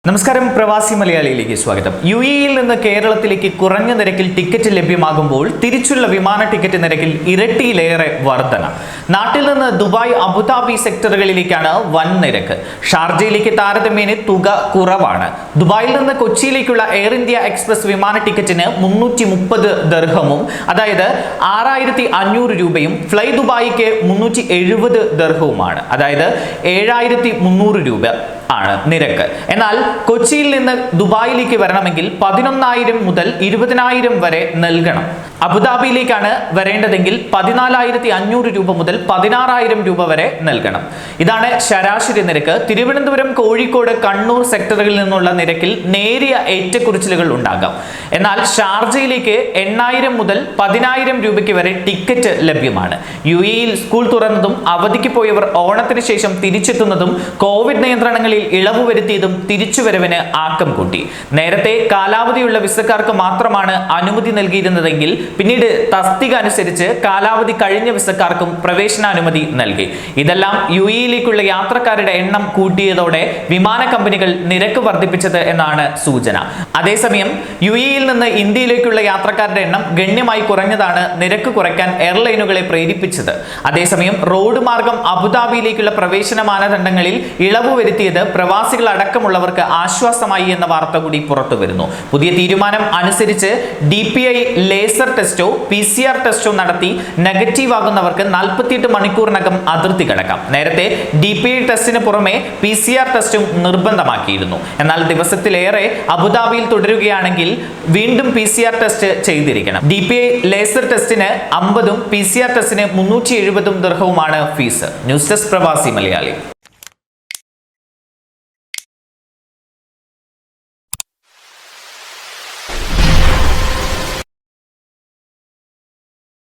നമസ്കാരം, പ്രവാസി മലയാളിയിലേക്ക് സ്വാഗതം. യുഎഇയിൽ നിന്ന് കേരളത്തിലേക്ക് കുറഞ്ഞ നിരക്കിൽ ടിക്കറ്റ് ലഭ്യമാകുമ്പോൾ തിരിച്ചുള്ള വിമാന ടിക്കറ്റ് നിരക്കിൽ ഇരട്ടിയിലേറെ വർധന. നാട്ടിൽ നിന്ന് ദുബായ്, അബുദാബി സെക്ടറുകളിലേക്കാണ് വൻ നിരക്ക്. ഷാർജയിലേക്ക് താരതമ്യേന തുക കുറവാണ്. ദുബായിൽ നിന്ന് കൊച്ചിയിലേക്കുള്ള എയർ ഇന്ത്യ എക്സ്പ്രസ് വിമാന ടിക്കറ്റിന് 330 ദിർഹമും, അതായത് 6500 രൂപയും, ഫ്ലൈ ദുബായിക്ക് 370 ദിർഹവുമാണ്, അതായത് 7300 രൂപ ആണ് നിരക്ക്. എന്നാൽ കൊച്ചിയിൽ നിന്ന് ദുബായിലേക്ക് വരണമെങ്കിൽ 11,000 മുതൽ 20,000 വരെ നൽകണം. അബുദാബിയിലേക്കാണ് വരേണ്ടതെങ്കിൽ 14,500 രൂപ മുതൽ 16,000 രൂപ വരെ നൽകണം. ഇതാണ് ശരാശരി നിരക്ക്. തിരുവനന്തപുരം, കോഴിക്കോട്, കണ്ണൂർ സെക്ടറുകളിൽ നിന്നുള്ള നിരക്കിൽ നേരിയ ഏറ്റക്കുറിച്ചിലുകൾ ഉണ്ടാകാം. എന്നാൽ ഷാർജയിലേക്ക് 8,000 മുതൽ 10,000 രൂപയ്ക്ക് വരെ ടിക്കറ്റ് ലഭ്യമാണ്. യുഎഇയിൽ സ്കൂൾ തുറന്നതും അവധിക്ക് പോയവർ ഓണത്തിന് ശേഷം തിരിച്ചെത്തുന്നതും കോവിഡ് നിയന്ത്രണങ്ങളിൽ ഇളവ് വരുത്തിയതും തിരിച്ചുവരവിന് ആക്കം കൂട്ടി. നേരത്തെ കാലാവധിയുള്ള വിസക്കാർക്ക് മാത്രമാണ് അനുമതി നൽകിയിരുന്നതെങ്കിൽ പിന്നീട് തസ്തിക അനുസരിച്ച് കാലാവധി കഴിഞ്ഞ വിസക്കാർക്കും പ്രവേശനാനുമതി നൽകി. ഇതെല്ലാം യുഎഇയിലേക്കുള്ള യാത്രക്കാരുടെ എണ്ണം കൂട്ടിയതോടെ വിമാന കമ്പനികൾ നിരക്ക് വർദ്ധിപ്പിച്ചത് എന്നാണ് സൂചന. അതേസമയം യുഎഇയിൽ നിന്ന് ഇന്ത്യയിലേക്കുള്ള യാത്രക്കാരുടെ എണ്ണം ഗണ്യമായി കുറഞ്ഞതാണ് നിരക്ക് കുറയ്ക്കാൻ എയർലൈനുകളെ പ്രേരിപ്പിച്ചത്. അതേസമയം റോഡ് മാർഗം അബുദാബിയിലേക്കുള്ള പ്രവേശന മാനദണ്ഡങ്ങളിൽ ഇളവ് വരുത്തിയത് പ്രവാസികൾ അടക്കമുള്ളവർക്ക് ആശ്വാസമായി എന്ന വാർത്ത കൂടി പുറത്തു വരുന്നു. പുതിയ തീരുമാനം അനുസരിച്ച് DPI ലേസർ ടെസ്റ്റോ PCR ടെസ്റ്റോ നടത്തി നെഗറ്റീവ് ആകുന്നവർക്ക് 48 മണിക്കൂറിനകം അതിർത്തി കടക്കാം. നേരത്തെ DPI ടെസ്റ്റിന് പുറമെ PCR ടെസ്റ്റും നിർബന്ധമാക്കിയിരുന്നു. എന്നാൽ ദിവസത്തിലേറെ അബുദാബിയിൽ തുടരുകയാണെങ്കിൽ വീണ്ടും PCR ടെസ്റ്റ് ചെയ്തിരിക്കണം. DPI ലേസർ ടെസ്റ്റിന് 50ഉം PCR ടെസ്റ്റിന് 370 ദിർഹവുമാണ് ഫീസ്. ന്യൂസ് ഡെസ്ക്, പ്രവാസി മലയാളി.